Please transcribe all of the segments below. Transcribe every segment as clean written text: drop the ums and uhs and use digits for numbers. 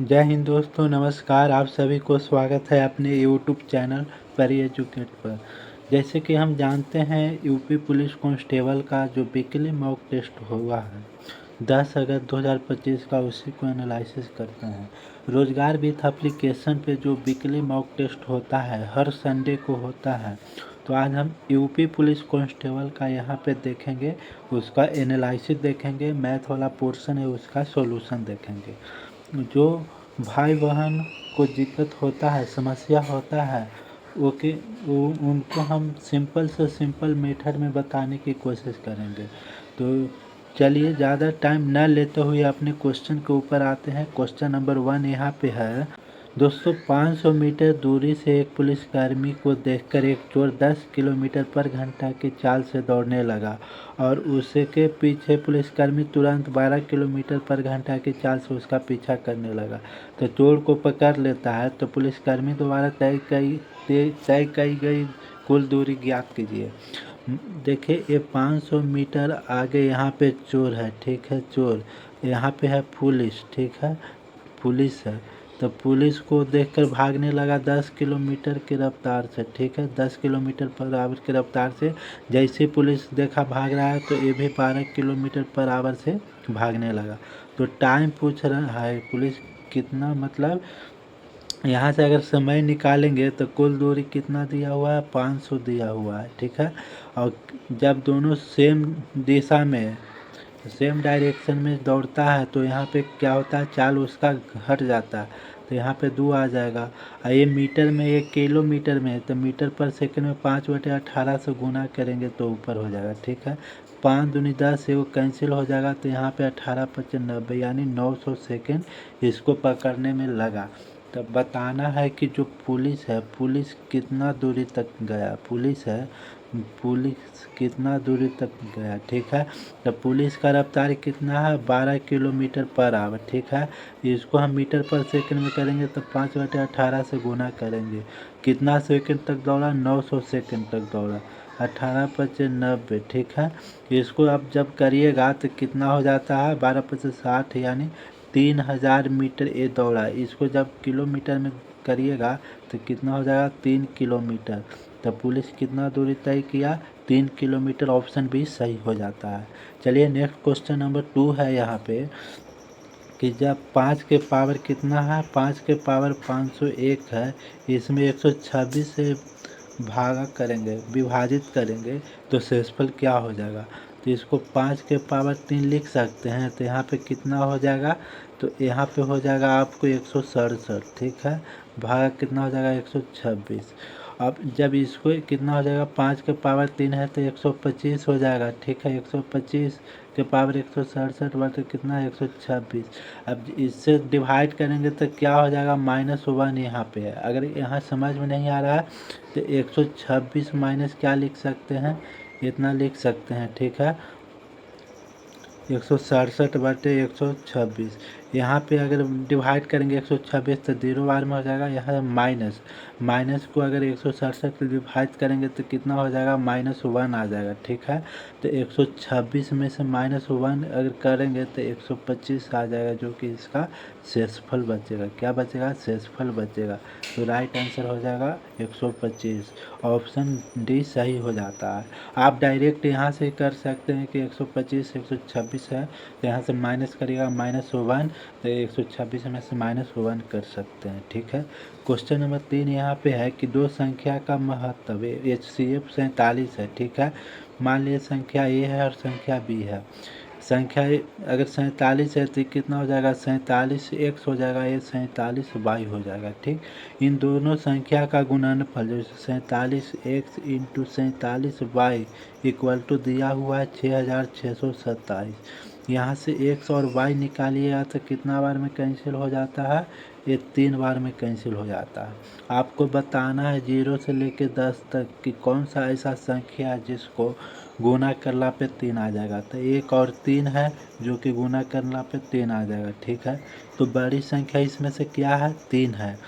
जय हिंद दोस्तों, नमस्कार। आप सभी को स्वागत है अपने यूट्यूब चैनल परी एजुकेट पर। जैसे कि हम जानते हैं यूपी पुलिस कांस्टेबल का जो वीकली मॉक टेस्ट हुआ है 10 अगस्त 2025 का, उसी को एनालिसिस करते हैं। रोजगार विथ एप्लीकेशन पे जो वीकली मॉक टेस्ट होता है हर संडे को होता है, तो आज हम यूपी पुलिस कांस्टेबल का यहाँ पे देखेंगे, उसका एनालिसिस देखेंगे, मैथ वाला पोर्शन है उसका सॉल्यूशन देखेंगे। जो भाई बहन को दिक्कत होता है, समस्या होता है, वो कि वो उनको हम सिंपल से सिंपल मेथड में बताने की कोशिश करेंगे। तो चलिए ज़्यादा टाइम न लेते हुए अपने क्वेश्चन के ऊपर आते हैं। क्वेश्चन नंबर 1 यहाँ पे है, दोस्तों 500 मीटर दूरी से एक पुलिसकर्मी को देखकर एक चोर 10 किलोमीटर पर घंटा की चाल से दौड़ने लगा और उसके पीछे पुलिसकर्मी तुरंत 12 किलोमीटर पर घंटा की चाल से उसका पीछा करने लगा। तो चोर को पकड़ लेता है तो पुलिसकर्मी द्वारा तय की गई कुल दूरी ज्ञात कीजिए। देखिए ये 500 मीटर आगे यहाँ पे चोर है, ठीक है, चोर यहाँ पे है पुलिस, ठीक है, पुलिस है। तो पुलिस को देखकर भागने लगा 10 किलोमीटर की रफ्तार से, ठीक है, 10 किलोमीटर पर आवर की रफ्तार से। जैसे पुलिस देखा भाग रहा है तो ये भी 12 किलोमीटर पर आवर से भागने लगा। तो टाइम पूछ रहा है पुलिस कितना, मतलब यहाँ से अगर समय निकालेंगे तो कुल दूरी कितना दिया हुआ है, 500 दिया हुआ है, ठीक है। और जब दोनों सेम दिशा में, सेम डायरेक्शन में दौड़ता है तो यहाँ पे क्या होता है, चाल उसका घट जाता है, तो यहाँ पे 2 आ जाएगा। और ये मीटर में, ये किलोमीटर में है तो मीटर पर सेकंड में 5/18 से गुना करेंगे तो ऊपर हो जाएगा, ठीक है। 5 दूनी 10 से वो कैंसिल हो जाएगा तो यहाँ पे 18×5 = 90, यानी 900 सेकेंड इसको पकड़ने में लगा। तब बताना है कि जो पुलिस है, पुलिस कितना दूरी तक गया, पुलिस है, पुलिस कितना दूरी तक गया, ठीक है। तो पुलिस का रफ्तार कितना है, 12 किलोमीटर पर आवर, ठीक है। इसको हम मीटर पर सेकंड में करेंगे तो 5/18 से गुना करेंगे। कितना सेकंड तक दौड़ा, 900 सेकंड तक दौड़ा, 18×5 = 90, ठीक है। इसको अब जब करिएगा तो कितना हो जाता है, 12×5 = 60, यानी 3000 मीटर ये दौड़ा। इसको जब किलोमीटर में करिएगा तो कितना हो जाएगा, 3 किलोमीटर। तो पुलिस कितना दूरी तय किया, 3 किलोमीटर, ऑप्शन बी सही हो जाता है। चलिए नेक्स्ट क्वेश्चन नंबर 2 है यहाँ पे कि जब 5 के पावर कितना है, 5 के पावर 501 है, इसमें 126 से भागा करेंगे, विभाजित करेंगे तो शेषफल क्या हो जाएगा। तो इसको 5 के पावर 3 लिख सकते हैं, तो यहाँ पे कितना हो जाएगा, तो यहाँ पे हो जाएगा आपको 167, ठीक है, भागा कितना हो जाएगा, 126। अब जब इसको कितना हो जाएगा, 5 के पावर 3 है तो 125 हो जाएगा, ठीक है, 125 के पावर 167 बटे कितना है, 126। अब इससे डिवाइड करेंगे तो क्या हो जाएगा, -1 यहाँ पे है। अगर यहाँ समझ में नहीं आ रहा है तो 126 माइनस क्या लिख सकते हैं, इतना लिख सकते हैं, ठीक है, 167/126। यहाँ पे अगर डिवाइड करेंगे 126 तो 0 बार में हो जाएगा, यहाँ माइनस, माइनस को अगर 167 से डिवाइड करेंगे तो कितना हो जाएगा, -1 आ जाएगा, ठीक है। तो 126 में से -1 अगर करेंगे तो 125 आ जाएगा, जो कि इसका शेषफल बचेगा। क्या बचेगा, शेषफल बचेगा। तो राइट आंसर हो जाएगा 125, ऑप्शन डी सही हो जाता है। आप डायरेक्ट यहाँ से कर सकते हैं कि 125 126 है तो यहाँ से माइनस करिएगा, -1, तो 126 में से -1 कर सकते हैं, ठीक है। क्वेश्चन नंबर 3 यहाँ पे है कि दो संख्या का महत्व HCF 47 है, ठीक है। मान लीजिए संख्या ए है और संख्या बी है। संख्या अगर 47 है तो कितना हो जाएगा, 47x हो जाएगा, ये 47y हो जाएगा, ठीक। इन दोनों संख्या का गुणनफल जैसे 47x × 47y = दिया हुआ है 6627। यहाँ से x और y निकालिएगा तो कितना बार में कैंसिल हो जाता है, ये 3 बार में कैंसिल हो जाता है। आपको बताना है 0 से लेकर 10 तक कि कौन सा ऐसा संख्या है जिसको गुना करला पे 3 आ जाएगा। तो 1 और 3 है जो कि गुना करला पे 3 आ जाएगा, ठीक है। तो बड़ी संख्या इसमें से क्या है, 3 है।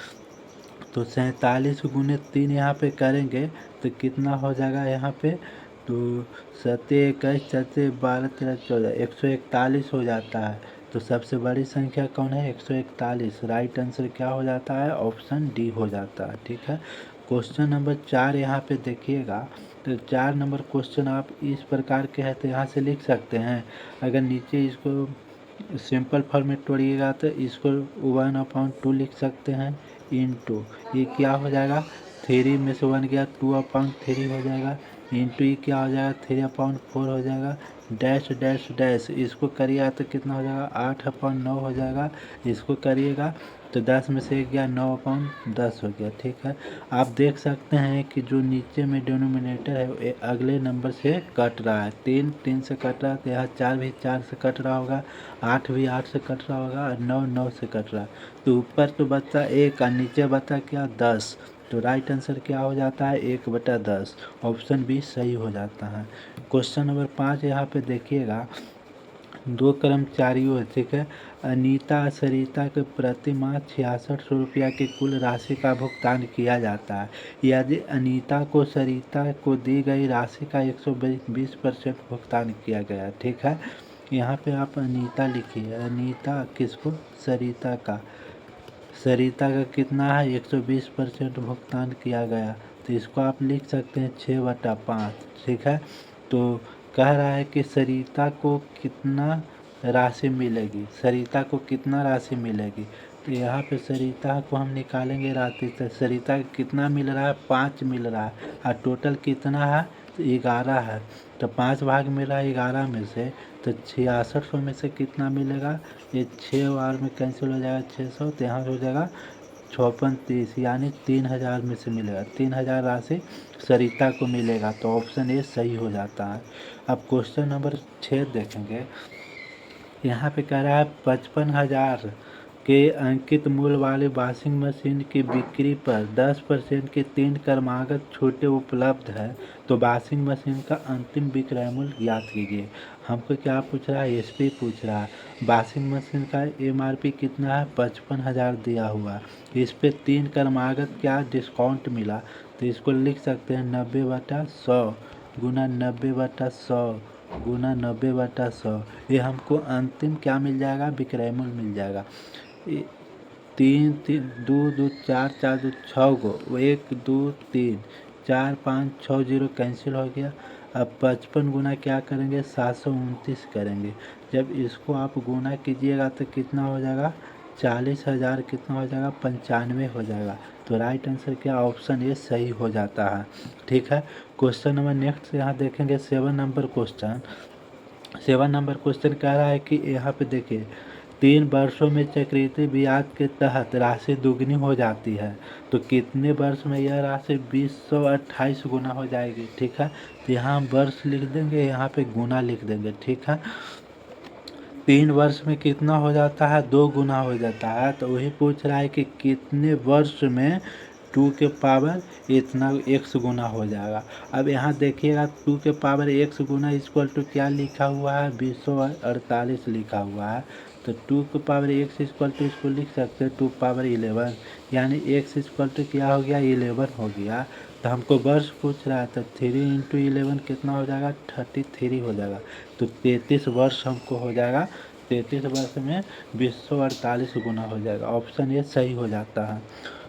तो 47 × 3 यहाँ पे करेंगे तो कितना हो जाएगा यहाँ पे, तो 7 × 1 = 21, 7 × 12 = 13 14, 141 हो जाता है, तो सबसे बड़ी संख्या कौन है? 141। राइट आंसर क्या हो जाता है? ऑप्शन डी हो जाता है। ठीक है, क्वेश्चन नंबर 4 यहाँ पे देखिएगा। तो 4 नंबर क्वेश्चन आप इस प्रकार के है तो यहाँ से लिख सकते हैं। अगर नीचे इसको सिंपल फॉर्मेट तोड़िएगा तो इसको 1/2 लिख सकते हैं इंटू ये क्या हो जाएगा? 3 में से 1 गया 2/3 हो जाएगा इंटू ये क्या हो जाएगा? 3/4 हो जाएगा डैश डैश डैश इसको करिएगा तो कितना हो जाएगा? 8/9 हो जाएगा। इसको करिएगा तो 10 में से 1 गया 9/10 हो गया। ठीक है, आप देख सकते हैं कि जो नीचे में डिनोमिनेटर है वो अगले नंबर से कट रहा है। 3 से कट रहा है तो यहाँ 4 भी 4 से कट रहा होगा, 8 भी 8 से कट रहा होगा और 9 9 से कट रहा है। तो ऊपर तो बचा 1 और नीचे बचा क्या? 10। तो राइट आंसर क्या हो जाता है? 1/10। ऑप्शन बी सही हो जाता है। क्वेश्चन नंबर 5 यहाँ पे देखिएगा। 2 कर्मचारियों है, ठीक है, अनीता सरिता के प्रति माह 6600 रुपया की कुल राशि का भुगतान किया जाता है। यदि अनीता को सरिता को दी गई राशि का 120% भुगतान किया गया। ठीक है, यहाँ पे आप अनीता लिखिए। अनीता किसको? सरिता का। सरिता का कितना है? 120% भुगतान किया गया। तो इसको आप लिख सकते हैं 6/5। ठीक है, तो कह रहा है कि सरिता को कितना राशि मिलेगी? सरिता को कितना राशि मिलेगी? तो यहाँ पे सरिता को हम निकालेंगे राशि से। सरिता को कितना मिल रहा है? 5 मिल रहा है और टोटल कितना है? 11 है। तो 5 भाग मिल रहा है 11 में से, तो 6600 में से कितना मिलेगा? ये 6 बार में कैंसिल हो जाएगा 600, तो यहाँ हो जाएगा 5630 यानी 3000 में से मिलेगा। 3000 राशि सरिता को मिलेगा। तो ऑप्शन ए सही हो जाता है। अब क्वेश्चन नंबर 6 देखेंगे। यहाँ पे कह रहा है 55,000 के अंकित मूल्य वाली वॉशिंग मशीन की बिक्री पर 10% की 3 क्रमागत छूटें उपलब्ध है। तो वॉशिंग मशीन का अंतिम विक्रय मूल्य ज्ञात कीजिए। हमको क्या पूछ रहा है? एसपी पूछ रहा है। वॉशिंग मशीन का एमआरपी कितना है? 55,000 दिया हुआ। इस पे 3 क्रमागत क्या डिस्काउंट मिला? तो इसको लिख सकते हैं 90/100 गुना 90/100 गुना 90/100। ये हमको अंतिम क्या मिल जाएगा? विक्रय मूल्य मिल जाएगा। 3 3 2 2 4 4 2 6 गो 1 2 3 4 5 6 0 कैंसिल हो गया। अब 55 गुना क्या करेंगे? 729 करेंगे। जब इसको आप गुना कीजिएगा तो कितना हो जाएगा? 40,000 कितना हो जाएगा? 95 हो जाएगा। तो राइट आंसर क्या? ऑप्शन ए सही हो जाता है। ठीक है, क्वेश्चन नंबर नेक्स्ट यहाँ देखेंगे 7 नंबर क्वेश्चन। 7 नंबर क्वेश्चन कह रहा है कि यहाँ पे देखिए 3 वर्षों में चक्रवृद्धि ब्याज के तहत राशि दुगनी हो जाती है। तो कितने वर्ष में यह राशि 2028 गुना हो जाएगी? ठीक है, तो यहाँ हम वर्ष लिख देंगे, यहाँ पे गुना लिख देंगे। ठीक है, 3 वर्ष में कितना हो जाता है? 2 गुना हो जाता है। तो वही पूछ रहा है कि कितने वर्ष में 2 के पावर इतना x गुना हो जाएगा। अब यहाँ देखिएगा 2 के पावर x गुना इक्वल टू क्या लिखा हुआ है? 248 लिखा हुआ है। तो 2 के पावर x इक्वल टू इसको लिख सकते हैं 2 पावर 11 यानी x इक्वल टू क्या हो गया? 11 हो गया। तो हमको वर्ष पूछ रहा है तो 3 इंटू 11 कितना हो जाएगा? 33 हो जाएगा। तो 33 वर्ष हमको हो जाएगा। 33 वर्ष में 248 गुना हो जाएगा। ऑप्शन ए सही हो जाता है।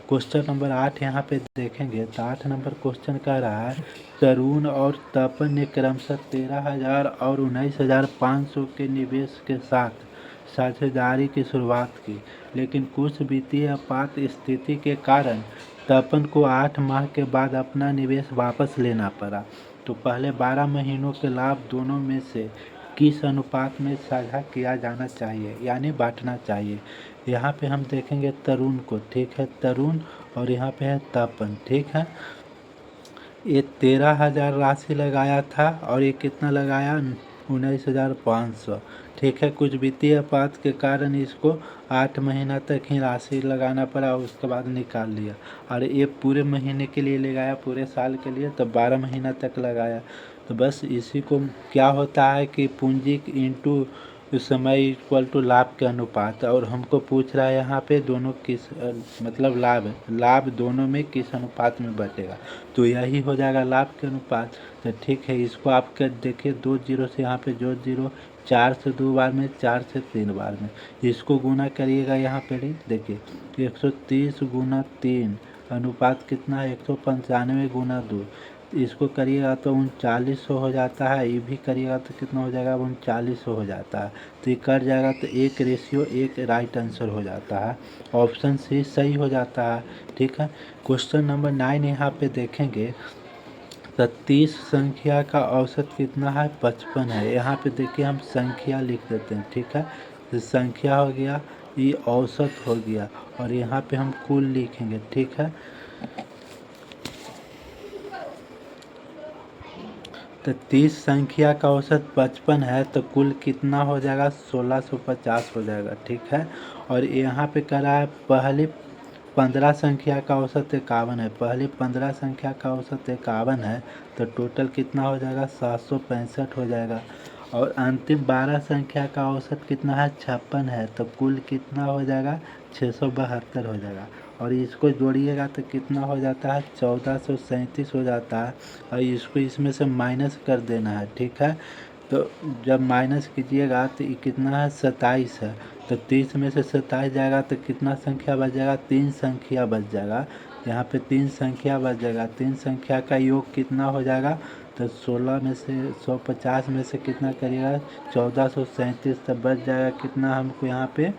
क्वेश्चन नंबर 8 यहाँ पे देखेंगे तो 8 नंबर क्वेश्चन कह रहा है तरुण और तपन ने क्रमशः 13,000 और 19,500 के निवेश के साथ साझेदारी की शुरुआत की, लेकिन कुछ वित्तीय आपात स्थिति के कारण तपन को 8 माह के बाद अपना निवेश वापस लेना पड़ा। तो पहले 12 महीनों के लाभ दोनों में से किस अनुपात में साझा किया जाना चाहिए यानी बांटना चाहिए? यहाँ पे हम देखेंगे तरुण को। ठीक है, तरुण और यहाँ पे है तपन। ठीक है, ये 13,000 राशि लगाया था और ये कितना लगाया? 19,500। ठीक है, कुछ वित्तीय आपात के कारण इसको 8 महीना तक ही राशि लगाना पड़ा, उसके बाद निकाल लिया। और ये पूरे महीने के लिए लगाया, पूरे साल के लिए, तो 12 महीना तक लगाया। तो बस इसी को क्या होता है कि पूंजी इंटू समय इक्वल टू लाभ के अनुपात। और हमको पूछ रहा है यहाँ पे दोनों किस मतलब लाभ दोनों में किस अनुपात में बचेगा? तो यही हो जाएगा लाभ के अनुपात। तो ठीक है, इसको आप कर देखिए 2 जीरो से यहाँ पे जोड़ 0 4 से 2 बार में, 4 से 3 बार में। इसको गुना करिएगा यहाँ पे देखिए 130 गुना 3 अनुपात कितना है 195 गुना 2। इसको करिएगा तो 3900 हो जाता है, ये भी करिएगा तो कितना हो जाएगा 3900 हो जाता है। तो ये कट जाएगा तो 1:1 राइट आंसर हो जाता है। ऑप्शन सी सही हो जाता है। ठीक है, क्वेश्चन नंबर 9 यहाँ पे देखेंगे तो 30 संख्या का औसत कितना है 55 है। यहाँ पे देखिए हम संख्या लिख देते हैं। ठीक है, तो संख्या हो गया, ये औसत हो गया, और यहाँ पे हम कुल लिखेंगे। ठीक है, तो 30 संख्या का औसत 55 है तो कुल कितना हो जाएगा 1650 हो जाएगा। ठीक है, और यहाँ पे कह रहा है पहली 15 संख्या का औसत 51 है। पहली 15 संख्या का औसत 51 है तो टोटल कितना हो जाएगा 765 हो जाएगा। और अंतिम 12 संख्या का औसत कितना है 56 है तो कुल कितना हो जाएगा 672 हो जाएगा। और इसको जोड़िएगा तो कितना हो जाता है 1437 हो जाता है, और इसको इसमें से माइनस कर देना है। ठीक है, तो जब माइनस कीजिएगा तो ये कितना है 27 है। तो 30 में से 27 जाएगा तो कितना संख्या बच जाएगा 3 संख्या बच जाएगा। यहाँ पे 3 संख्या बच जाएगा। 3 संख्या का योग कितना हो जाएगा तो 16 में से 150 में से कितना करिएगा 1437, तब बच जाएगा कितना हमको यहाँ पे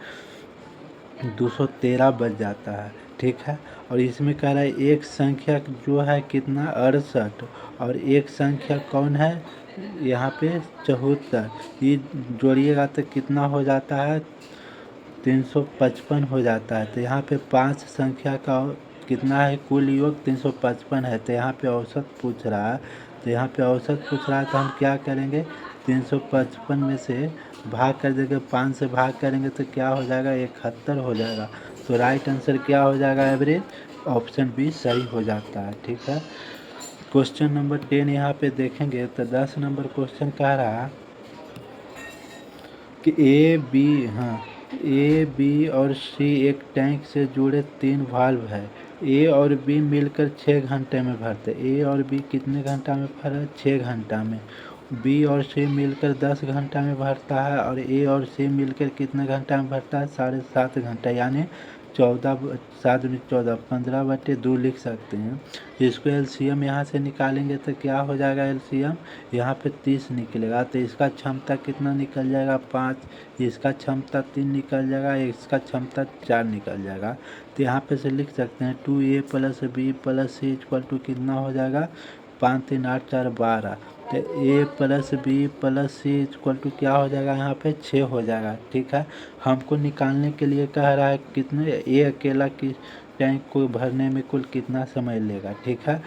213 बच जाता है। ठीक है, और इसमें कह रहा है एक संख्या जो है कितना 68, और एक संख्या कौन है यहाँ पे 74। ये जोड़िएगा तो कितना हो जाता है 355 हो जाता है। तो यहाँ पे 5 संख्या का कितना है कुल योग 355 है। तो यहाँ पे औसत पूछ रहा है, तो यहाँ पे औसत पूछ रहा है तो हम क्या करेंगे 355 में से भाग कर देंगे, 5 से भाग करेंगे तो क्या हो जाएगा 71 हो जाएगा। तो राइट आंसर क्या हो जाएगा एवरेज, ऑप्शन बी सही हो जाता है। ठीक है, क्वेश्चन नंबर 10 यहाँ पे देखेंगे तो 10 नंबर क्वेश्चन कह रहा है कि ए बी और सी एक टैंक से जुड़े 3 वाल्व है। ए और बी मिलकर 6 घंटे में भरते। ए और बी कितने घंटा में भरा 6 घंटा में। बी और सी मिलकर 10 घंटा में भरता है, और ए और सी मिलकर कितने घंटा में भरता है 7.5 घंटा, यानी 7×14 15/2 लिख सकते हैं। इसको एलसीएम यहाँ से निकालेंगे तो क्या हो जाएगा एलसीएम यहाँ पे 30 निकलेगा। तो इसका क्षमता कितना निकल जाएगा 5, इसका क्षमता 3 निकल जाएगा, इसका क्षमता 4 निकल जाएगा। तो यहाँ पे से लिख सकते हैं 2A + B + C = कितना हो जाएगा 5 3 8 4 12। तो A + B + C = क्या हो जाएगा यहाँ पे 6 हो जाएगा। ठीक है, हमको निकालने के लिए कह रहा है कितने ए अकेला की टैंक को भरने में कुल कितना समय लेगा। ठीक है,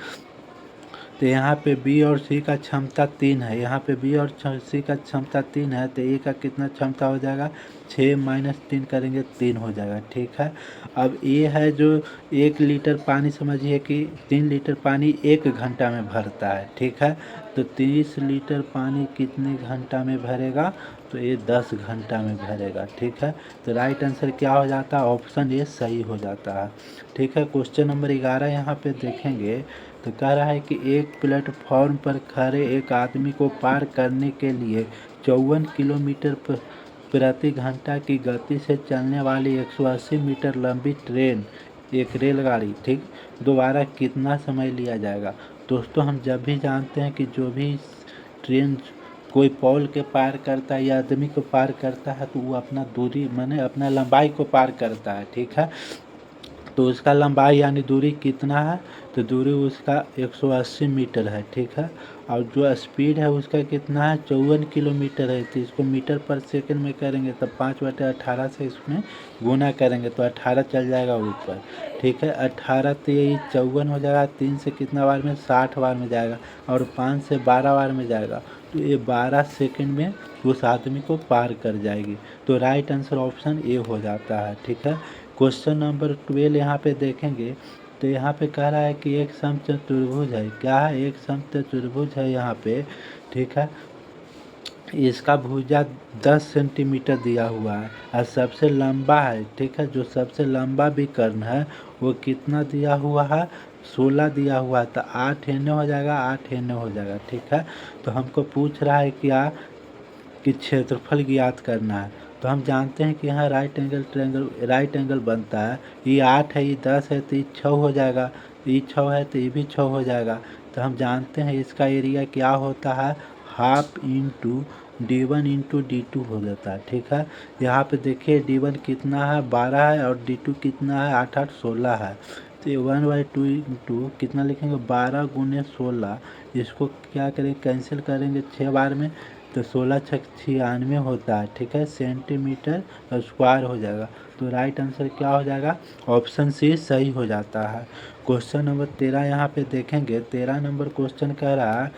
तो यहाँ पे बी और सी का क्षमता 3 है। यहाँ पे बी और सी का क्षमता 3 है तो ए का कितना क्षमता हो जाएगा 6 - 3 करेंगे 3 हो जाएगा। ठीक है, अब ए है जो 1 लीटर पानी समझिए कि 3 लीटर पानी 1 घंटा में भरता है। ठीक है, तो 30 लीटर पानी कितने घंटा में भरेगा तो ये 10 घंटा में भरेगा। ठीक है, तो राइट आंसर क्या हो जाता है ऑप्शन ए सही हो जाता है। ठीक है, क्वेश्चन नंबर 11 यहाँ पे देखेंगे तो कह रहा है कि एक प्लेटफॉर्म पर खड़े एक आदमी को पार करने के लिए 54 किलोमीटर प्रति घंटा की गति से चलने वाली 180 मीटर लंबी ट्रेन एक रेलगाड़ी ठीक दोबारा कितना समय लिया जाएगा। दोस्तों हम जब भी जानते हैं कि जो भी ट्रेन कोई पोल के पार करता है या आदमी को पार करता है तो वो अपना दूरी माने अपना लंबाई को पार करता है। ठीक है, तो उसका लंबाई यानी दूरी कितना है तो दूरी उसका 180 मीटर है। ठीक है, और जो स्पीड है उसका कितना है 54 किलोमीटर है। तो इसको मीटर पर सेकंड में करेंगे तब 5/18 से इसमें गुना करेंगे तो 18 चल जाएगा ऊपर। ठीक है, 18 तो यही 54 हो जाएगा, 3 से कितना बार में 60 बार में जाएगा, और 5 से 12 बार में जाएगा तो ये 12 सेकंड में उस आदमी को पार कर जाएगी। तो राइट आंसर ऑप्शन ए हो जाता है। ठीक है, क्वेश्चन नंबर 12 यहाँ पे देखेंगे तो यहाँ पे कह रहा है कि एक समचतुर्भुज है। क्या है एक समचतुर्भुज है यहाँ पे। ठीक है, इसका भुजा 10 सेंटीमीटर दिया हुआ है और सबसे लंबा है। ठीक है, जो सबसे लंबा विकर्ण है वो कितना दिया हुआ है 16 दिया हुआ है। तो 8 एने हो जाएगा 8 एने हो जाएगा। ठीक है, तो हमको पूछ रहा है क्या कि क्षेत्रफल ज्ञात करना है। तो हम जानते हैं कि यहाँ राइट एंगल बनता है। ये 8 है, ये 10 है, तो ये 6 हो जाएगा। ये 6 है तो ये भी 6 हो जाएगा। तो हम जानते हैं इसका एरिया क्या होता है, half into D1 into D2 हो जाता है। ठीक है, यहाँ पे देखिए D1 कितना है, 12 है, और D2 कितना है, 8 8 16 है। तो 1/2 इंटू कितना लिखेंगे, 12 गुने 16। इसको क्या करेंगे, कैंसिल करेंगे 6 बार में, तो 16 छक 96 होता है। ठीक है, सेंटीमीटर स्क्वायर हो जाएगा। तो राइट आंसर क्या हो जाएगा, ऑप्शन सी सही हो जाता है। क्वेश्चन नंबर 13 यहाँ पे देखेंगे। 13 नंबर क्वेश्चन कह रहा है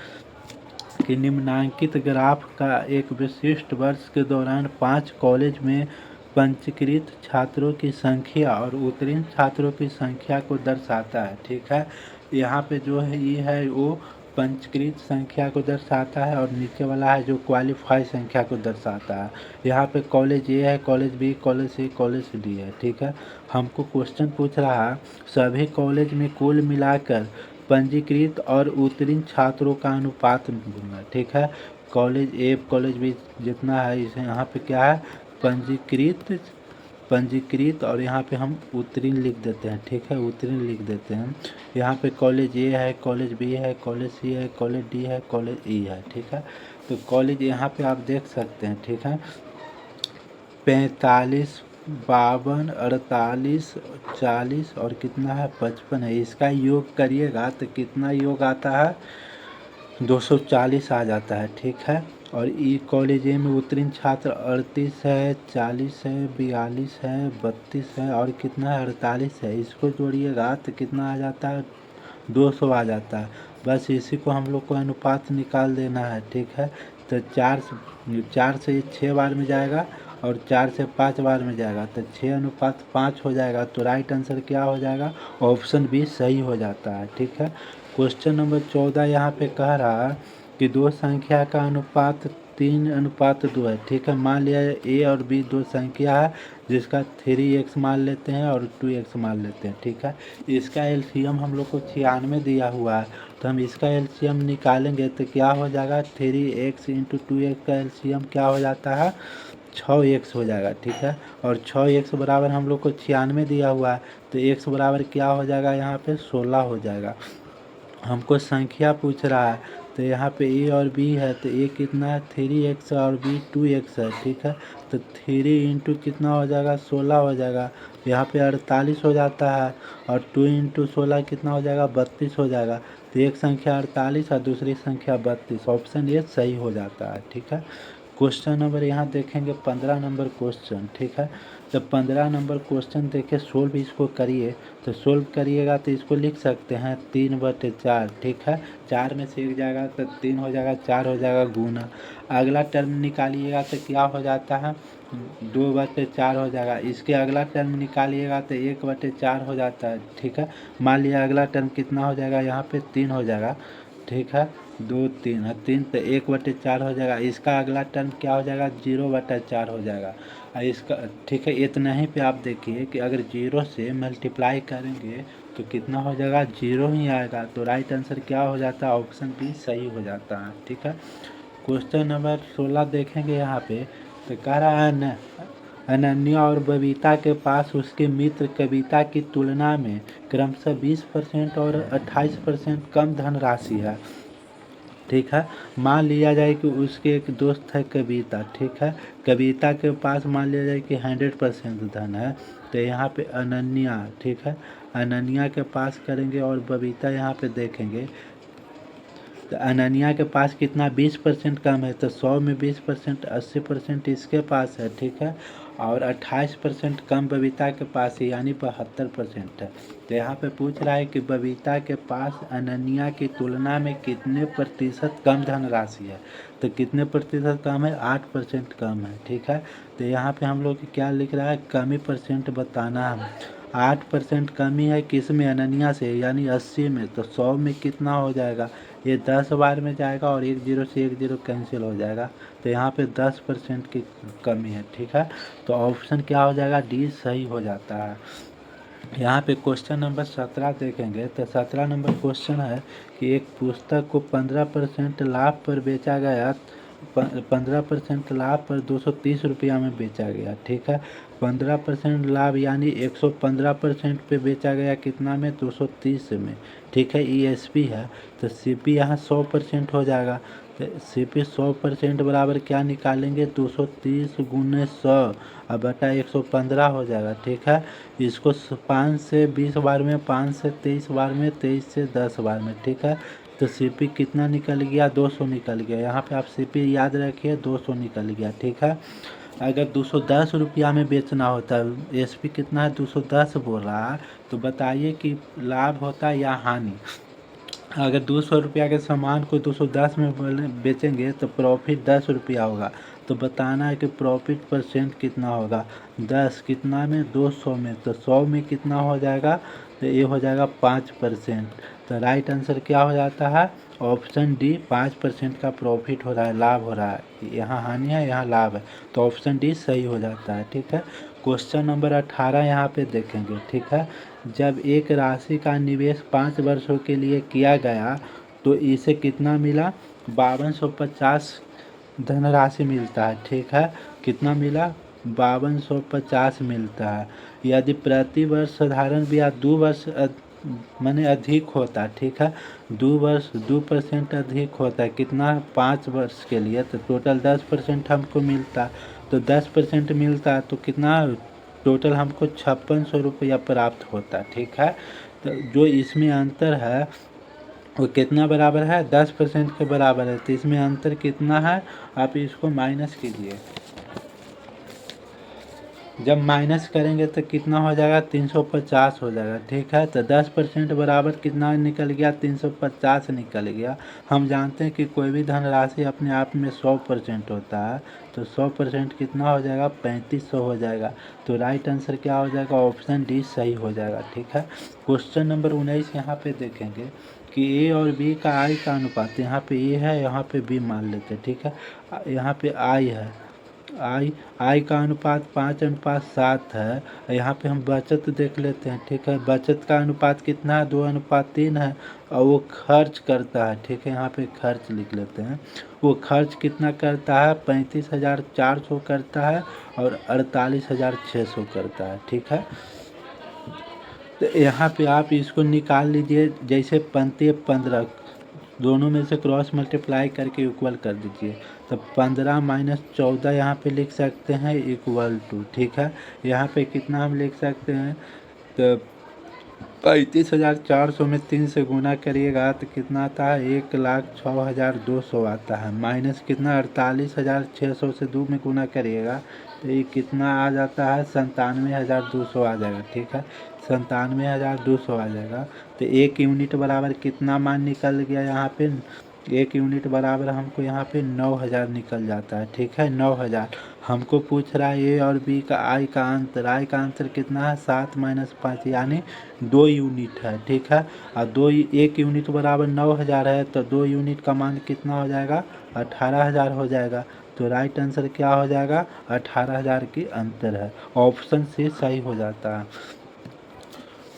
कि निम्नांकित ग्राफ का एक विशिष्ट वर्ष के दौरान 5 कॉलेज में पंजीकृत छात्रों की संख्या और उत्तीर्ण छात्रों की संख्या को दर्शाता है। ठीक है, यहाँ पे जो है ये है वो पंजीकृत संख्या को दर्शाता है, और नीचे वाला है जो क्वालिफाई संख्या को दर्शाता है। यहाँ पे कॉलेज ए है, कॉलेज बी, कॉलेज सी, कॉलेज डी है। ठीक है, हमको क्वेश्चन पूछ रहा है सभी कॉलेज में कुल मिलाकर पंजीकृत और उत्तीर्ण छात्रों का अनुपात ढूंढना। ठीक है, कॉलेज ए, कॉलेज बी जितना है, इसे यहाँ पे क्या है, पंजीकृत और यहाँ पे हम उत्तीर्ण लिख देते हैं। ठीक है, उत्तीर्ण लिख देते हैं। यहाँ पे कॉलेज ए है, कॉलेज बी है, कॉलेज सी है, कॉलेज डी है, कॉलेज ई है। ठीक है, तो कॉलेज यहाँ पे आप देख सकते हैं। ठीक है, 45, 52, 48, 40 और कितना है, 55 है। इसका योग करिएगा तो कितना योग आता है, 240 आ जाता है। ठीक है, और ई कॉलेज ए में उत्तीर्ण छात्र 38 है, 40 है, 42 है, 32 है, और कितना है, 48 है। इसको जोड़िएगा तो कितना आ जाता है, 200 आ जाता है। बस इसी को हम लोग को अनुपात निकाल देना है। ठीक है, तो 4 से 6 बार में जाएगा और 4 से 5 बार में जाएगा, तो 6:5 हो जाएगा। तो राइट आंसर क्या हो जाएगा, ऑप्शन बी सही हो जाता है। ठीक है, क्वेश्चन नंबर 14 यहाँ पे कह रहा है कि दो संख्या का अनुपात 3:2 है। ठीक है, मान लिया ए और बी दो संख्या है जिसका 3x मान लेते हैं और 2x मान लेते हैं। ठीक है, इसका एलसीएम हम लोग को 96 दिया हुआ है, तो हम इसका एलसीएम निकालेंगे तो क्या हो जाएगा, 3x इंटू 2x का एलसीएम क्या हो जाता है, 6x हो जाएगा। ठीक है, और 6x बराबर हम लोग को 96 दिया हुआ है, तो x बराबर क्या हो जाएगा, यहाँ पे 16 हो जाएगा। हमको संख्या पूछ रहा है, तो यहाँ पे ए और बी है, तो ए कितना है, 3x और बी 2x है। ठीक है, तो 3 इंटू कितना हो जाएगा, 16 हो जाएगा। यहाँ पे 48 हो जाता है, और 2 इंटू 16 कितना हो जाएगा, 32 हो जाएगा। तो एक संख्या 48 और दूसरी संख्या 32, ऑप्शन ए सही हो जाता है। ठीक है, क्वेश्चन नंबर यहाँ देखेंगे 15 नंबर क्वेश्चन। ठीक है, तो 15 नंबर क्वेश्चन देखिए, सोल्व इसको करिए। तो सोल्व करिएगा तो इसको लिख सकते हैं 3/4। ठीक है, 4 में से 1 जाएगा तो 3 हो जाएगा, 4 हो जाएगा गुना। अगला टर्म निकालिएगा तो क्या हो जाता है, 2/4 हो जाएगा। इसके अगला टर्म निकालिएगा तो 1/4 हो जाता है। ठीक है, मान लिया अगला टर्म कितना हो जाएगा, यहाँ पे 3 हो जाएगा। ठीक है, 2 3 है, 3 तो 1/4 हो जाएगा। इसका अगला टर्म क्या हो जाएगा, 0/4 हो जाएगा। और इसका ठीक है, इतना ही पे आप देखिए कि अगर 0 से मल्टीप्लाई करेंगे तो कितना हो जाएगा, 0 ही आएगा। तो राइट आंसर क्या हो जाता है, ऑप्शन बी सही हो जाता है। ठीक है, क्वेश्चन नंबर 16 देखेंगे यहाँ पे, तो कह रहा है न अनन्या और बबीता के पास उसके मित्र कविता की तुलना में क्रमशः 20% और 28% कम धनराशि है। ठीक है, मान लिया जाए कि उसके एक दोस्त है कविता। ठीक है, कविता के पास मान लिया जाए कि 100% धन है, तो यहाँ पे अनन्या, ठीक है, अनन्या के पास करेंगे और बबीता यहाँ पे देखेंगे, तो अनन्या के पास कितना 20% कम है, तो 100 में 20% 80% इसके पास है। ठीक है, और 28% कम बबीता के पास है, यानी 72% है। तो यहाँ पे पूछ रहा है कि बबीता के पास अनन्या की तुलना में कितने प्रतिशत कम धनराशि है, तो कितने प्रतिशत कम है, 8% कम है। ठीक है, तो यहाँ पे हम लोग क्या लिख रहा है, कमी परसेंट बताना है। 8% कमी है किस में, अनन्या से, यानी 80 में, तो 100 में कितना हो जाएगा, ये 10 बार में जाएगा और 1 0 से 1 0 कैंसिल हो जाएगा, तो यहाँ पे 10% की कमी है। ठीक है, तो ऑप्शन क्या हो जाएगा, डी सही हो जाता है। यहाँ पे क्वेश्चन नंबर 17 देखेंगे, तो 17 नंबर क्वेश्चन है कि एक पुस्तक को 15% लाभ पर बेचा गया 15% लाभ पर 230 रुपया में बेचा गया। ठीक है, 15% लाभ यानी 115% पे बेचा गया, कितना में? 230 में। ठीक है, ESP है तो CP यहाँ 100% हो जाएगा। तो CP 100% बराबर क्या निकालेंगे? 230 गुने 100 और बटा 115 हो जाएगा। ठीक है, इसको 5 से 20 बार में, 5 से 23 बार में, 23 से 10 बार में। ठीक है, तो CP कितना निकल गया? 200 निकल गया। यहाँ पे आप CP याद रखिए, 200 निकल गया। ठीक है, अगर 210 रुपया में बेचना होता है, SP कितना है? 210 बोल रहा है, तो बताइए कि लाभ होता है या हानि? अगर 200 रुपया के सामान को 210 में बेचेंगे तो प्रॉफिट 10 रुपया होगा। तो बताना है कि प्रॉफिट परसेंट कितना होगा? 10 कितना में? 200 में। तो 100 में कितना हो जाएगा? तो ये हो जाएगा 5%। तो राइट आंसर क्या हो जाता है? ऑप्शन डी, 5% का प्रॉफिट हो रहा है, लाभ हो रहा है। यहाँ हानि है, यहाँ लाभ है, तो ऑप्शन डी सही हो जाता है। ठीक है, क्वेश्चन नंबर 18 यहाँ पे देखेंगे। ठीक है, जब एक राशि का निवेश 5 वर्षों के लिए किया गया तो इसे कितना मिला? 5250 धनराशि मिलता है। ठीक है, कितना मिला? 5250 मिलता है। यदि प्रति वर्ष साधारण ब्याज 2 वर्ष माने अधिक होता है। ठीक है, 2% अधिक होता है, कितना? 5 वर्ष के लिए, तो टोटल 10% हमको मिलता है। तो 10% मिलता है तो कितना टोटल हमको 5600 रुपया प्राप्त होता है। ठीक है, तो जो इसमें अंतर है वो कितना बराबर है? 10% के बराबर है। तो इसमें अंतर कितना है? आप इसको माइनस कीजिए। जब माइनस करेंगे तो कितना हो जाएगा? 350 हो जाएगा। ठीक है, तो 10% बराबर कितना निकल गया? 350 निकल गया। हम जानते हैं कि कोई भी धनराशि अपने आप में 100% होता है, तो 100% कितना हो जाएगा? 3500 हो जाएगा। तो राइट आंसर क्या हो जाएगा? ऑप्शन डी सही हो जाएगा। ठीक है, क्वेश्चन नंबर 19 यहाँ पे देखेंगे कि ए और बी का आई का अनुपात, यहाँ पे ए है, यहाँ पे बी मान लेते हैं। ठीक है, यहाँ पे आई है, आई का अनुपात 5:7 है। यहाँ पे हम बचत देख लेते हैं। ठीक है, बचत का अनुपात कितना है? 2:3 है। और वो खर्च करता है, ठीक है, यहाँ पे खर्च लिख लेते हैं। वो खर्च कितना करता है? 35,400 करता है और 48,600 करता है। ठीक है, तो यहाँ पे आप इसको निकाल लीजिए, जैसे 15 दोनों में से क्रॉस मल्टीप्लाई करके इक्वल कर दीजिए। तो 15 माइनस 14 यहाँ पे लिख सकते हैं इक्वल टू। ठीक है, यहाँ पे कितना हम लिख सकते हैं? तो 35,400 में 3 से गुना करिएगा तो कितना आता है? 1,06,200 आता है। माइनस कितना? 48,600 से 2 में गुना करिएगा तो ये कितना आ जाता है? 97,200 आ जाएगा। ठीक है, 97,200 आ जाएगा। तो 1 यूनिट बराबर कितना मान निकल गया यहाँ पे? 1 यूनिट बराबर हमको यहाँ पे 9,000 निकल जाता है। ठीक है, 9,000 हमको पूछ रहा है ए और बी का आई का अंतर। आई का अंतर कितना है? 7 माइनस 5 यानी 2 यूनिट है। ठीक है, और 1 यूनिट बराबर 9,000 है, तो 2 यूनिट का मान कितना हो जाएगा? 18,000 हो जाएगा। तो राइट आंसर क्या हो जाएगा? 18,000 की अंतर है। ऑप्शन सी सही हो जाता है।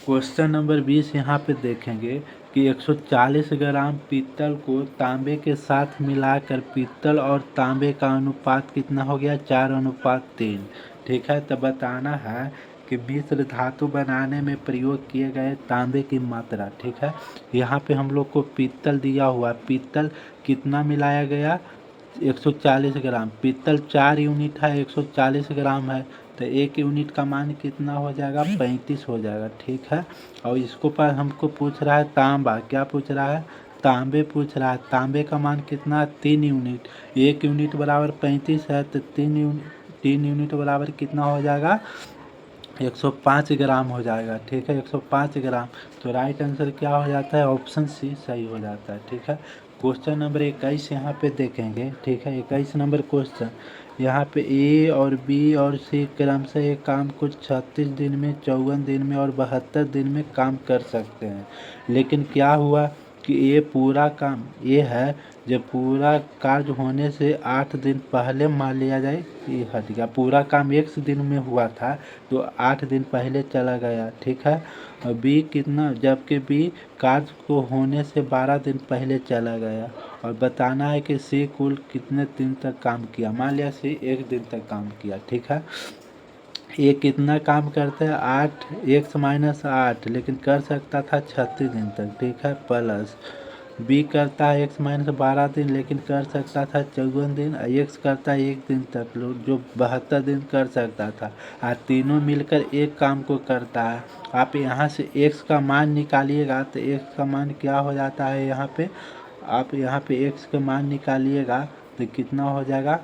क्वेश्चन नंबर 20 यहाँ पे देखेंगे कि 140 ग्राम पीतल को तांबे के साथ मिलाकर पीतल और तांबे का अनुपात कितना हो गया? 4:3। ठीक है, तो बताना है कि मिश्र धातु बनाने में प्रयोग किए गए तांबे की मात्रा। ठीक है, यहाँ पे हम लोग को पीतल दिया हुआ, पीतल कितना मिलाया गया? 140 ग्राम। पीतल 4 यूनिट है, 140 ग्राम है, तो 1 यूनिट का मान कितना हो जाएगा? 35 हो जाएगा। ठीक है, और इसको पर हमको पूछ रहा है तांबा। क्या पूछ रहा है? तांबे पूछ रहा है। तांबे का मान कितना? 3 यूनिट। 1 यूनिट बराबर 35 है, तो 3 यूनिट बराबर कितना हो जाएगा? 105 ग्राम हो जाएगा। ठीक है, 105 ग्राम। तो राइट आंसर क्या हो जाता है? ऑप्शन सी सही हो जाता है। ठीक है, क्वेश्चन नंबर 21 यहाँ पे देखेंगे। ठीक है, 21 नंबर क्वेश्चन, यहाँ पे ए और बी और सी क्रमशः एक काम को 36 दिन में, 54 दिन में और 72 दिन में काम कर सकते हैं। लेकिन क्या हुआ कि ये पूरा काम ये है जब पूरा कार्य होने से 8 दिन पहले मान लिया जाए कि हट गया। पूरा काम एक दिन में हुआ था तो 8 दिन पहले चला गया, ठीक है। और बी कितना, जबकि बी कार्य को होने से 12 दिन पहले चला गया। और बताना है कि सी कुल कितने दिन तक काम किया। मान लिया सी 1 दिन तक काम किया, ठीक है। ये कितना काम करता है, 8 x-8, लेकिन कर सकता था 36 दिन तक, ठीक है। प्लस बी करता है x-12 दिन, लेकिन कर सकता था 54 दिन। एक्स करता है 1 दिन तक, जो 72 दिन कर सकता था। और तीनों मिलकर एक काम को करता है। आप यहाँ से x का मान निकालिएगा तो x का मान क्या हो जाता है, यहाँ पे आप यहाँ पे x का मान निकालिएगा तो कितना हो जाएगा,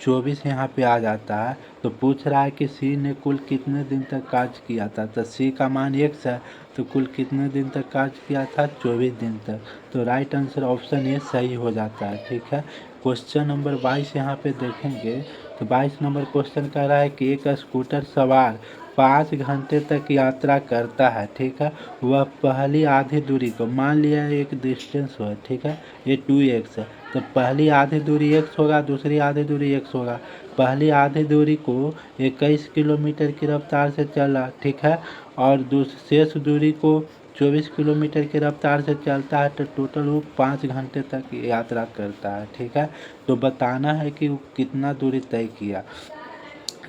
24 यहाँ पे आ जाता है। तो पूछ रहा है कि सी ने कुल कितने दिन तक कार्य किया था। तो सी का मान x है तो कुल कितने दिन तक कार्य किया था, 24 दिन तक। तो राइट आंसर ऑप्शन ए सही हो जाता है, ठीक है। क्वेश्चन नंबर 22 यहाँ पे देखेंगे तो 22 नंबर क्वेश्चन कह रहा है कि एक स्कूटर सवार 5 घंटे तक यात्रा करता है, ठीक है। वह पहली आधी दूरी को, मान लिया एक डिस्टेंस हुआ, ठीक है, ये 2x है। तो पहली आधी दूरी x होगा, दूसरी आधी दूरी x होगा। पहली आधी दूरी को 21 किलोमीटर की रफ्तार से चला, ठीक है। और शेष दूरी को 24 किलोमीटर की रफ्तार से चलता है। तो टोटल वो 5 घंटे तक यात्रा करता है, ठीक है। तो बताना है कि वो कितना दूरी तय किया।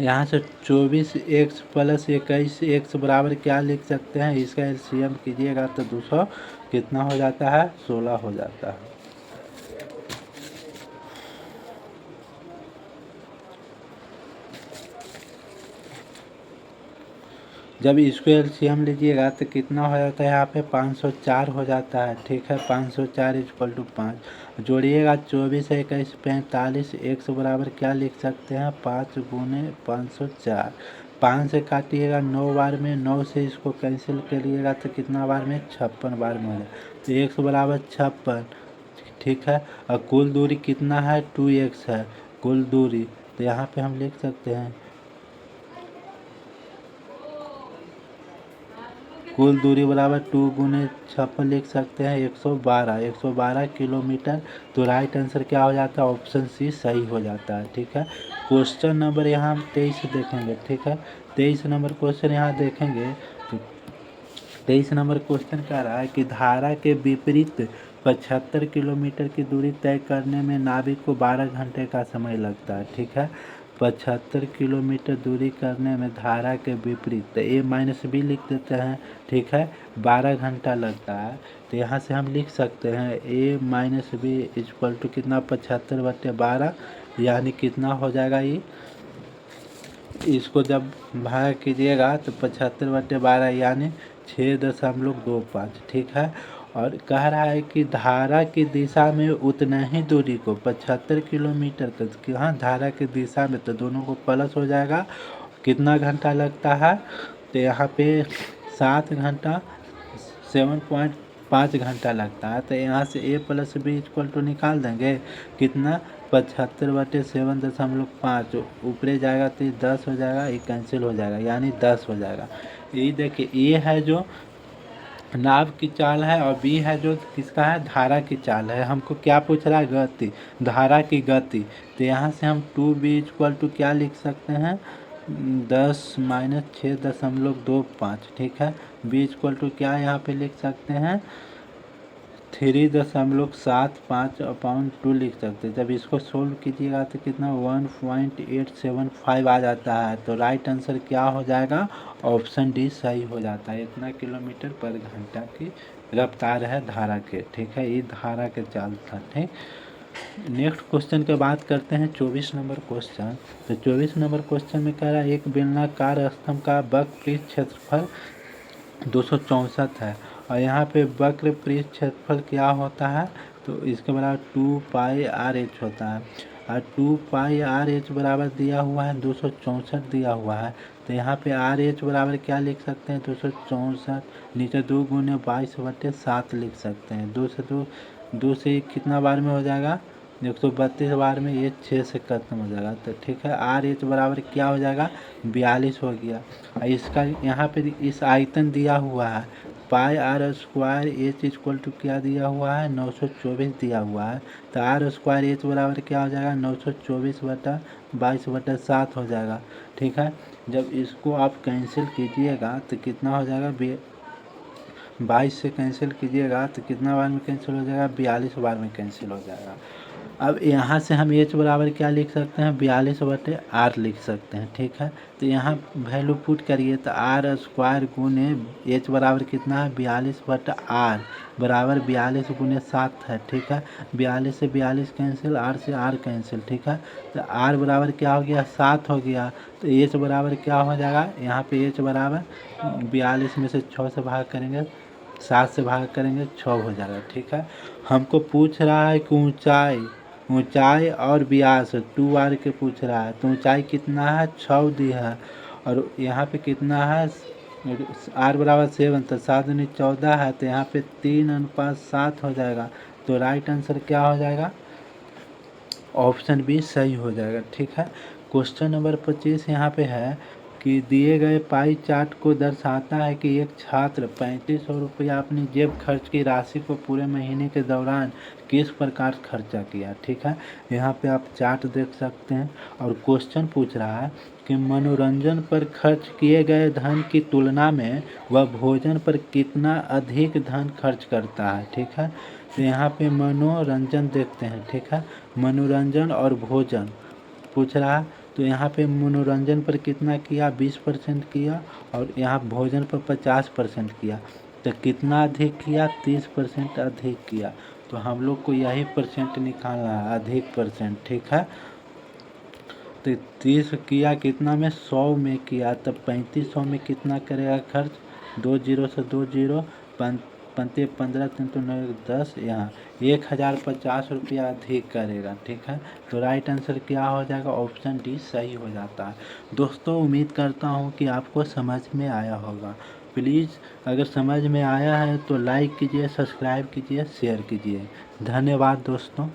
यहाँ से 24x प्लस 21x बराबर क्या लिख सकते हैं, इसका एलसीएम कीजिएगा तो 200 कितना हो जाता है, 16 हो जाता है। जब इसको एलसीएम लीजिएगा तो कितना हो जाता है, यहाँ पे 504 हो जाता है, ठीक है। 504 इक्वल टू 5 जोड़िएगा, 24 है 21 45, x बराबर क्या लिख सकते हैं, 5 गुने 504। 5 से काटिएगा 9 बार में, 9 से इसको कैंसिल करिएगा तो कितना बार में, 56 बार में हो जाए। तो x बराबर 56, ठीक है। और कुल दूरी कितना है, 2x है कुल दूरी। तो यहाँ पे हम लिख सकते हैं कुल दूरी बराबर 2 गुने 56 लिख सकते हैं, 112 किलोमीटर। तो राइट आंसर क्या हो जाता है, ऑप्शन सी सही हो जाता है, ठीक है। क्वेश्चन नंबर यहाँ हम 23 देखेंगे, ठीक है। 23 नंबर क्वेश्चन यहाँ देखेंगे तो 23 नंबर क्वेश्चन कह रहा है कि धारा के विपरीत 75 किलोमीटर की दूरी तय करने में नाविक को 12 घंटे का समय लगता है, ठीक है। 75 किलोमीटर दूरी करने में धारा के विपरीत, तो ए माइनस बी लिख देते हैं, ठीक है। 12 घंटा लगता है। तो यहाँ से हम लिख सकते हैं ए माइनस बी इक्वल टू कितना, 75/12, यानी कितना हो जाएगा ये, इसको जब भाग कीजिएगा तो 75/12 यानी 6.25, ठीक है। और कह रहा है कि धारा की दिशा में उतना ही दूरी को 75 किलोमीटर तक, हाँ धारा की दिशा में, तो दोनों को प्लस हो जाएगा। कितना घंटा लगता है, तो यहाँ पे 7 घंटा 7.5 घंटा लगता है। तो यहाँ से ए प्लस बी इक्वल टू निकाल देंगे कितना, 75/7.5, ऊपरे जाएगा तो ये 10 हो जाएगा, ये कैंसिल हो जाएगा यानी 10 हो जाएगा। ये देखिए ए है जो नाव की चाल है और बी है जो किसका है, धारा की चाल है। हमको क्या पूछ रहा है, गति, धारा की गति। तो यहाँ से हम 2b इक्वल टू क्या लिख सकते हैं, 10 माइनस 6.25, ठीक है। बी इक्वल टू क्या यहाँ पे लिख सकते हैं, 3.75/2 लिख सकते हैं। जब इसको सोल्व कीजिएगा तो कितना 1.875 आ जाता है। तो राइट आंसर क्या हो जाएगा, ऑप्शन डी सही हो जाता है। इतना किलोमीटर पर घंटा की रफ्तार है धारा के, ठीक है। ये धारा के चाल था, ठीक। नेक्स्ट क्वेश्चन की बात करते हैं 24 नंबर क्वेश्चन। तो 24 नंबर क्वेश्चन में कह रहा है एक बेलनाकार स्तंभ का वक्र क्षेत्रफल 264 है और यहाँ पे वक्र पृष्ठ क्षेत्रफल क्या होता है, तो इसके बराबर 2πr/h होता है। और 2πr/h बराबर दिया हुआ है 264 दिया हुआ है। तो यहाँ पे RH बराबर क्या लिख सकते हैं, 264, नीचे 2 गुने 22/7 लिख सकते हैं। 2 से कितना बार में हो जाएगा, 132 बार में, ये 6 से खत्म हो जाएगा। तो ठीक है, RH बराबर क्या हो जाएगा, 42 हो गया। इसका यहाँ पे इस आयतन दिया हुआ है pi r square H equal to क्या दिया हुआ है, 924 दिया हुआ है। तो आर स्क्वायर एच बराबर क्या हो जाएगा, 924/22/7 हो जाएगा। ठीक है, जब इसको आप कैंसिल कीजिएगा तो कितना हो जाएगा, 22 से कैंसिल कीजिएगा तो कितना बार में कैंसिल हो जाएगा, 42 बार में कैंसिल हो जाएगा। अब यहाँ से हम एच बराबर क्या लिख सकते हैं, 42/8 लिख सकते हैं। ठीक है, तो यहाँ वैल्यू पुट करिए तो आर स्क्वायर गुने एच बराबर कितना है, 42/8 बराबर 42 गुने 7 है। ठीक है, 42 से 42 कैंसिल, आर से आर कैंसिल। ठीक है, तो आर बराबर क्या हो गया, 7 हो गया। तो एच बराबर क्या हो जाएगा, यहाँ पे एच बराबर 42 में से 6 से भाग करेंगे, 7 से भाग करेंगे, 6 हो जाएगा। ठीक है, हमको पूछ रहा है कि ऊंचाई और व्यास 2r के पूछ रहा है। तो ऊंचाई कितना है, 6 दी है, और यहाँ पे कितना है, r बराबर 7, तो 7 दूनी 14 है, तो यहाँ पे 3:7 हो जाएगा। तो राइट आंसर क्या हो जाएगा, ऑप्शन बी सही हो जाएगा। ठीक है, क्वेश्चन नंबर 25 यहाँ पे है कि दिए गए पाई चार्ट को दर्शाता है कि एक छात्र 3500 रुपया अपनी जेब खर्च की राशि को पूरे महीने के दौरान किस प्रकार खर्चा किया। ठीक है, यहाँ पे आप चार्ट देख सकते हैं, और क्वेश्चन पूछ रहा है कि मनोरंजन पर खर्च किए गए धन की तुलना में वह भोजन पर कितना अधिक धन खर्च करता है। ठीक है, तो यहाँ पे मनोरंजन देखते हैं। ठीक है, मनोरंजन और भोजन पूछ रहा है, तो यहाँ पे मनोरंजन पर कितना किया, 20% किया, और यहाँ भोजन पर 50% किया। तो कितना अधिक किया, 30% अधिक किया। तो हम लोग को यही परसेंट निकालना है, अधिक परसेंट। ठीक है, तो 30 किया कितना में, 100 में किया, तब 3500 में कितना करेगा खर्च, 2 जीरो से 2 जीरो, 15 3 तो 9 10, यहाँ 1050 रुपया अधिक करेगा। ठीक है, तो राइट आंसर क्या हो जाएगा, ऑप्शन डी सही हो जाता है। दोस्तों, उम्मीद करता हूँ कि आपको समझ में आया होगा। प्लीज़ अगर समझ में आया है तो लाइक कीजिए, सब्सक्राइब कीजिए, शेयर कीजिए। धन्यवाद दोस्तों।